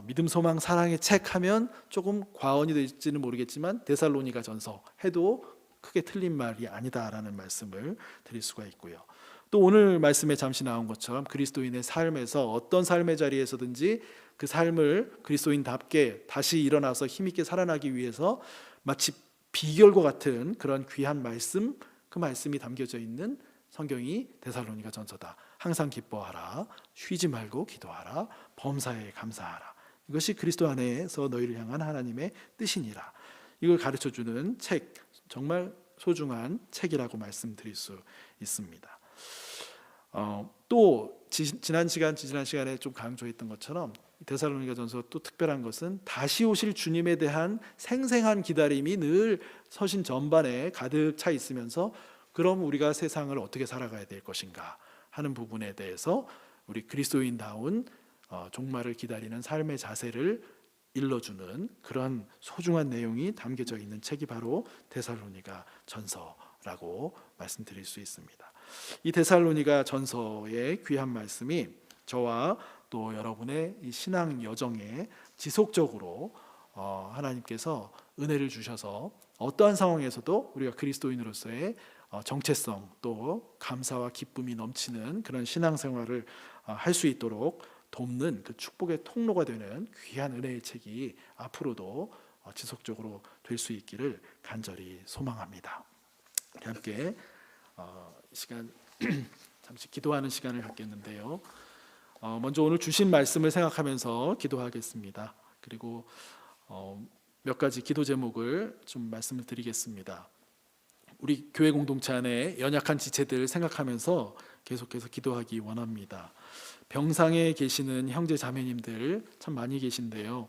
믿음, 소망, 사랑의 책 하면 조금 과언이 될지는 모르겠지만 데살로니가 전서 해도 크게 틀린 말이 아니다라는 말씀을 드릴 수가 있고요. 또 오늘 말씀에 잠시 나온 것처럼 그리스도인의 삶에서 어떤 삶의 자리에서든지 그 삶을 그리스도인답게 다시 일어나서 힘있게 살아나기 위해서 마치 비결과 같은 그런 귀한 말씀, 그 말씀이 담겨져 있는 성경이 데살로니가 전서다. 항상 기뻐하라, 쉬지 말고 기도하라, 범사에 감사하라. 이것이 그리스도 안에서 너희를 향한 하나님의 뜻이니라. 이걸 가르쳐주는 책, 정말 소중한 책이라고 말씀드릴 수 있습니다. 또 지난 시간에 좀 강조했던 것처럼 데살로니가 전서 또 특별한 것은 다시 오실 주님에 대한 생생한 기다림이 늘 서신 전반에 가득 차 있으면서 그럼 우리가 세상을 어떻게 살아가야 될 것인가 하는 부분에 대해서 우리 그리스도인다운 종말을 기다리는 삶의 자세를 일러주는 그런 소중한 내용이 담겨져 있는 책이 바로 데살로니가 전서라고 말씀드릴 수 있습니다. 이 데살로니가 전서의 귀한 말씀이 저와 또 여러분의 이 신앙 여정에 지속적으로 하나님께서 은혜를 주셔서 어떠한 상황에서도 우리가 그리스도인으로서의 정체성 또 감사와 기쁨이 넘치는 그런 신앙생활을 할 수 있도록 돕는 그 축복의 통로가 되는 귀한 은혜의 책이 앞으로도 지속적으로 될 수 있기를 간절히 소망합니다. 함께 시간 잠시 기도하는 시간을 갖겠는데요. 먼저 오늘 주신 말씀을 생각하면서 기도하겠습니다. 그리고 몇 가지 기도 제목을 좀 말씀을 드리겠습니다. 우리 교회 공동체 안에 연약한 지체들 생각하면서 계속해서 기도하기 원합니다. 병상에 계시는 형제 자매님들 참 많이 계신데요.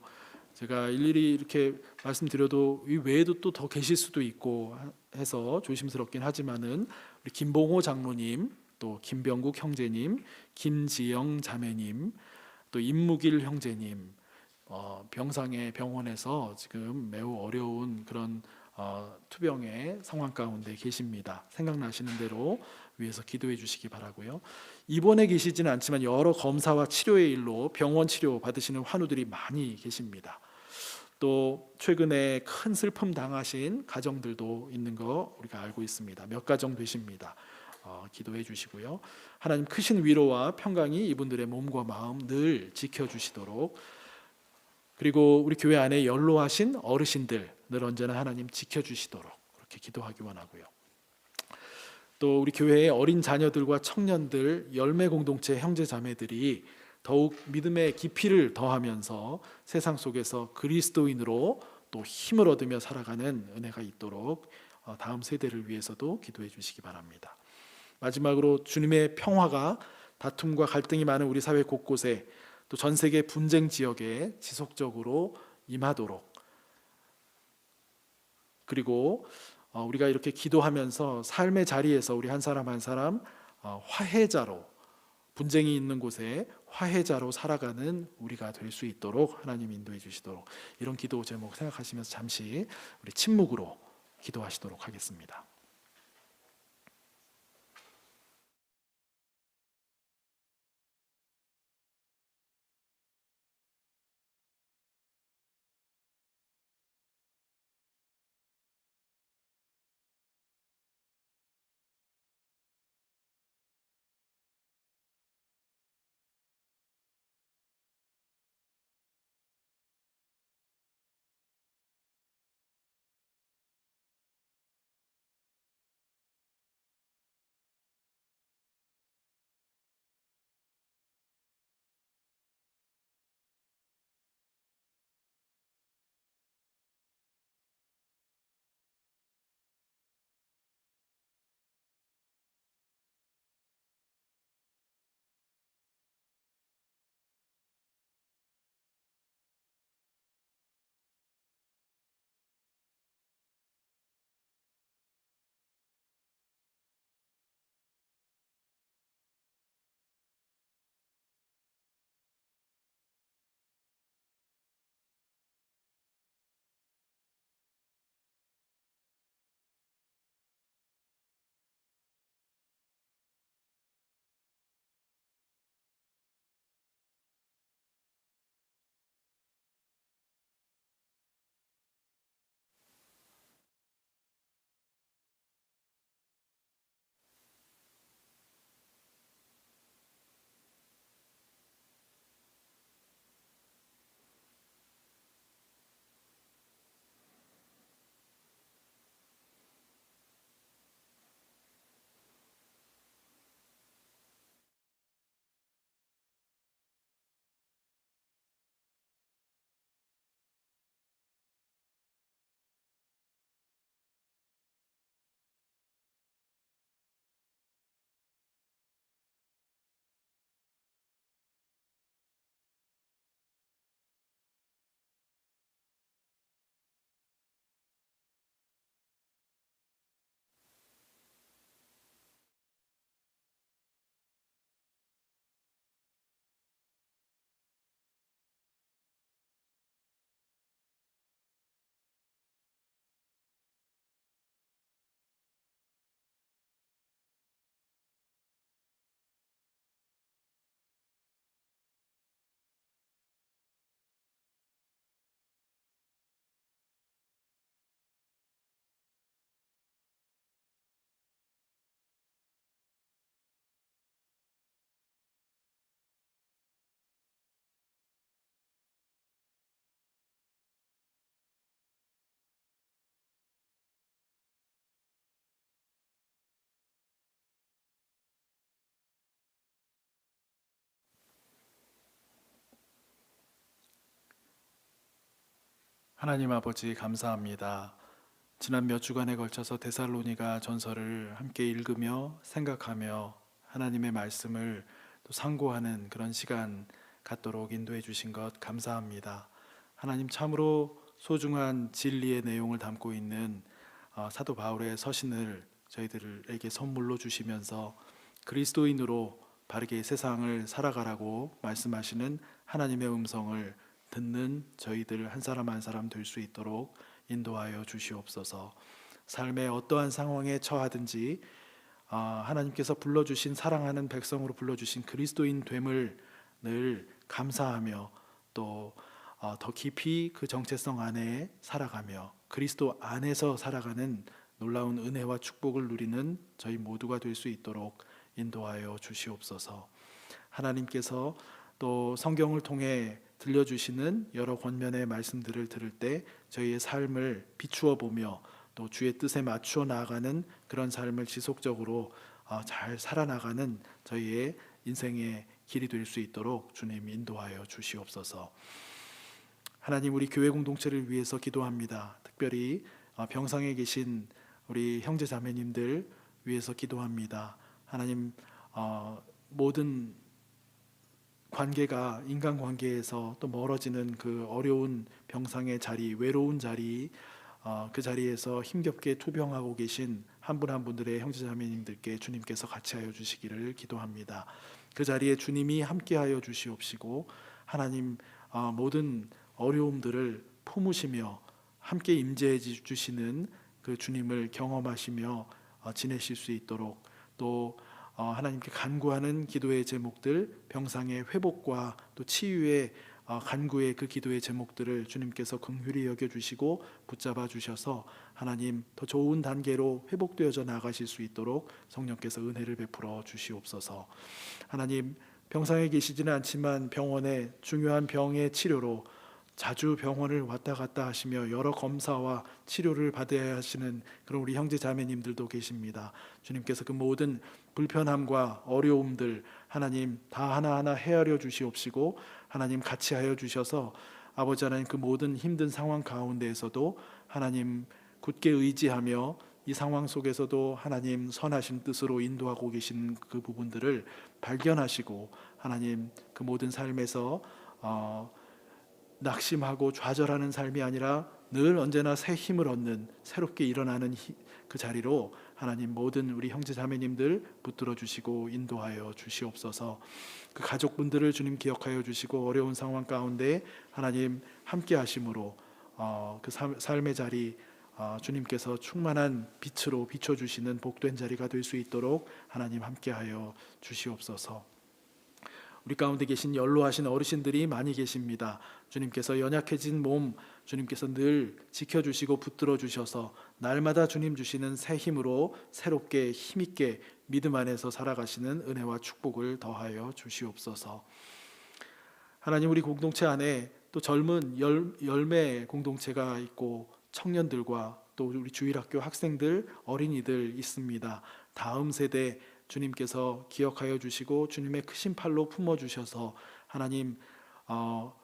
제가 일일이 이렇게 말씀드려도 이 외에도 또 더 계실 수도 있고 해서 조심스럽긴 하지만은 우리 김봉호 장로님, 또 김병국 형제님, 김지영 자매님, 또 임무길 형제님, 병상에 병원에서 지금 매우 어려운 그런 투병의 상황 가운데 계십니다. 생각나시는 대로 위해서 기도해 주시기 바라고요. 입원해 계시지는 않지만 여러 검사와 치료의 일로 병원 치료 받으시는 환우들이 많이 계십니다. 또 최근에 큰 슬픔 당하신 가정들도 있는 거 우리가 알고 있습니다. 몇 가정 되십니다. 기도해 주시고요. 하나님 크신 위로와 평강이 이분들의 몸과 마음 늘 지켜주시도록, 그리고 우리 교회 안에 연로하신 어르신들 늘 언제나 하나님 지켜주시도록 그렇게 기도하기 원하고요. 또 우리 교회의 어린 자녀들과 청년들, 열매 공동체 형제 자매들이 더욱 믿음의 깊이를 더하면서 세상 속에서 그리스도인으로 또 힘을 얻으며 살아가는 은혜가 있도록 다음 세대를 위해서도 기도해 주시기 바랍니다. 마지막으로 주님의 평화가 다툼과 갈등이 많은 우리 사회 곳곳에, 또 전 세계 분쟁 지역에 지속적으로 임하도록, 그리고 우리가 이렇게 기도하면서 삶의 자리에서 우리 한 사람 한 사람 화해자로, 분쟁이 있는 곳에 화해자로 살아가는 우리가 될 수 있도록 하나님 인도해 주시도록, 이런 기도 제목 생각하시면서 잠시 우리 침묵으로 기도하시도록 하겠습니다. 하나님 아버지, 감사합니다. 지난 몇 주간에 걸쳐서 데살로니가 전서를 함께 읽으며 생각하며 하나님의 말씀을 또 상고하는 그런 시간 갖도록 인도해 주신 것 감사합니다. 하나님, 참으로 소중한 진리의 내용을 담고 있는 사도 바울의 서신을 저희들에게 선물로 주시면서 그리스도인으로 바르게 세상을 살아가라고 말씀하시는 하나님의 음성을 듣는 저희들 한 사람 한 사람 될 수 있도록 인도하여 주시옵소서. 삶의 어떠한 상황에 처하든지 하나님께서 불러주신, 사랑하는 백성으로 불러주신 그리스도인 됨을 늘 감사하며, 또 더 깊이 그 정체성 안에 살아가며 그리스도 안에서 살아가는 놀라운 은혜와 축복을 누리는 저희 모두가 될 수 있도록 인도하여 주시옵소서. 하나님께서 또 성경을 통해 들려주시는 여러 권면의 말씀들을 들을 때 저희의 삶을 비추어 보며 또 주의 뜻에 맞추어 나아가는 그런 삶을 지속적으로 잘 살아나가는 저희의 인생의 길이 될 수 있도록 주님 인도하여 주시옵소서. 하나님, 우리 교회 공동체를 위해서 기도합니다. 특별히 병상에 계신 우리 형제 자매님들 위해서 기도합니다. 하나님, 모든 관계가 인간관계에서 또 멀어지는 그 어려운 병상의 자리, 외로운 자리, 그 자리에서 힘겹게 투병하고 계신 한 분 한 분들의 형제자매님들께 주님께서 같이 하여 주시기를 기도합니다. 그 자리에 주님이 함께하여 주시옵시고 하나님 모든 어려움들을 품으시며 함께 임재해 주시는 그 주님을 경험하시며 지내실 수 있도록, 또 하나님께 간구하는 기도의 제목들, 병상의 회복과 또 치유의 간구의 그 기도의 제목들을 주님께서 긍휼히 여겨주시고 붙잡아 주셔서 하나님 더 좋은 단계로 회복되어져 나가실 수 있도록 성령께서 은혜를 베풀어 주시옵소서. 하나님, 병상에 계시지는 않지만 병원에 중요한 병의 치료로 자주 병원을 왔다 갔다 하시며 여러 검사와 치료를 받아야 하시는 그런 우리 형제 자매님들도 계십니다. 주님께서 그 모든 불편함과 어려움들 하나님 다 하나하나 헤아려 주시옵시고 하나님 같이 하여 주셔서 아버지 하나님 그 모든 힘든 상황 가운데에서도 하나님 굳게 의지하며 이 상황 속에서도 하나님 선하신 뜻으로 인도하고 계신 그 부분들을 발견하시고 하나님 그 모든 삶에서 낙심하고 좌절하는 삶이 아니라 늘 언제나 새 힘을 얻는 새롭게 일어나는 그 자리로 하나님 모든 우리 형제 자매님들 붙들어 주시고 인도하여 주시옵소서. 그 가족분들을 주님 기억하여 주시고 어려운 상황 가운데 하나님 함께 하심으로 그 삶의 자리 주님께서 충만한 빛으로 비춰주시는 복된 자리가 될 수 있도록 하나님 함께하여 주시옵소서. 우리 가운데 계신 연로하신 어르신들이 많이 계십니다. 주님께서 연약해진 몸 주님께서 늘 지켜주시고 붙들어 주셔서 날마다 주님 주시는 새 힘으로 새롭게 힘있게 믿음 안에서 살아가시는 은혜와 축복을 더하여 주시옵소서. 하나님, 우리 공동체 안에 또 젊은 열매 공동체가 있고 청년들과 또 우리 주일학교 학생들, 어린이들 있습니다. 다음 세대 주님께서 기억하여 주시고 주님의 크신 팔로 품어주셔서 하나님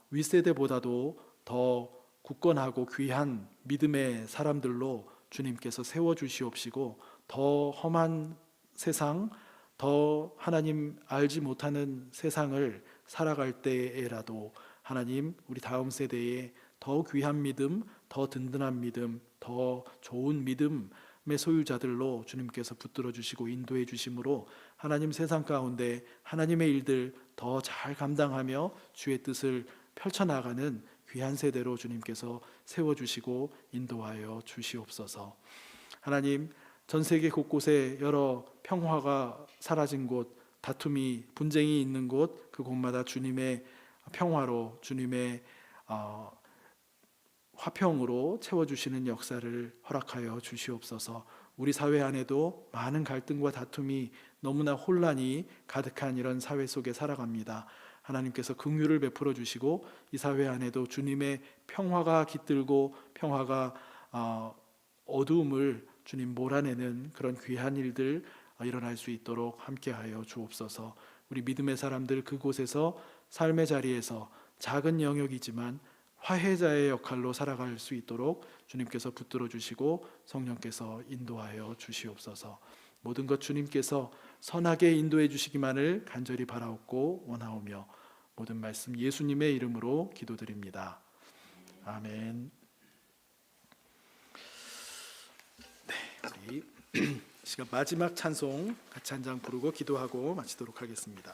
윗세대보다도 더 굳건하고 귀한 믿음의 사람들로 주님께서 세워주시옵시고 더 험한 세상, 더 하나님 알지 못하는 세상을 살아갈 때에라도 하나님 우리 다음 세대에 더 귀한 믿음, 더 든든한 믿음, 더 좋은 믿음의 소유자들로 주님께서 붙들어 주시고 인도해 주심으로 하나님 세상 가운데 하나님의 일들 더 잘 감당하며 주의 뜻을 펼쳐나가는 귀한 세대로 주님께서 세워주시고 인도하여 주시옵소서. 하나님, 전 세계 곳곳에 여러 평화가 사라진 곳, 다툼이 분쟁이 있는 곳, 그곳마다 주님의 평화로 주님의 화평으로 채워주시는 역사를 허락하여 주시옵소서. 우리 사회 안에도 많은 갈등과 다툼이 너무나 혼란이 가득한 이런 사회 속에 살아갑니다. 하나님께서 긍휼을 베풀어 주시고 이 사회 안에도 주님의 평화가 깃들고 평화가 어두움을 주님 몰아내는 그런 귀한 일들 일어날 수 있도록 함께하여 주옵소서. 우리 믿음의 사람들 그곳에서 삶의 자리에서 작은 영역이지만 화해자의 역할로 살아갈 수 있도록 주님께서 붙들어 주시고 성령께서 인도하여 주시옵소서. 모든 것 주님께서 선하게 인도해 주시기만을 간절히 바라옵고 원하오며 모든 말씀 예수님의 이름으로 기도드립니다. 아멘. 네, 우리 시간 마지막 찬송 같이 한 장 부르고 기도하고 마치도록 하겠습니다.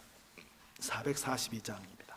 442장입니다.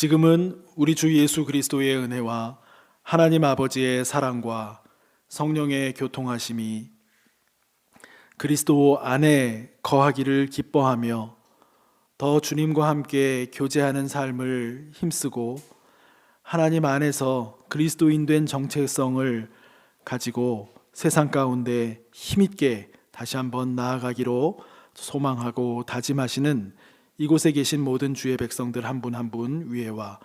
지금은 우리 주 예수 그리스도의 은혜와 하나님 아버지의 사랑과 성령의 교통하심이 그리스도 안에 거하기를 기뻐하며 더 주님과 함께 교제하는 삶을 힘쓰고 하나님 안에서 그리스도인 된 정체성을 가지고 세상 가운데 힘있게 다시 한번 나아가기로 소망하고 다짐하시는 이곳에 계신 모든 주의 백성들 한 분 한 분 위에와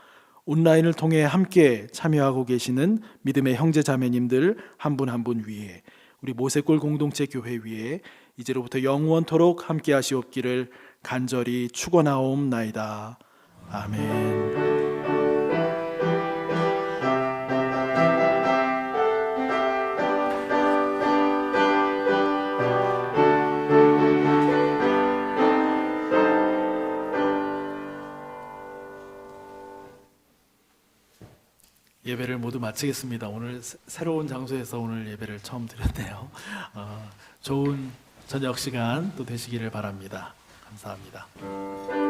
온라인을 통해 함께 참여하고 계시는 믿음의 형제 자매님들 한 분 한 분 위에 우리 모세골 공동체 교회 위에 이제로부터 영원토록 함께 하시옵기를 간절히 축원하옵나이다. 아멘. 예배를 모두 마치겠습니다. 오늘 새로운 장소에서 오늘 예배를 처음 드렸네요. 좋은 저녁 시간 또 되시기를 바랍니다. 감사합니다.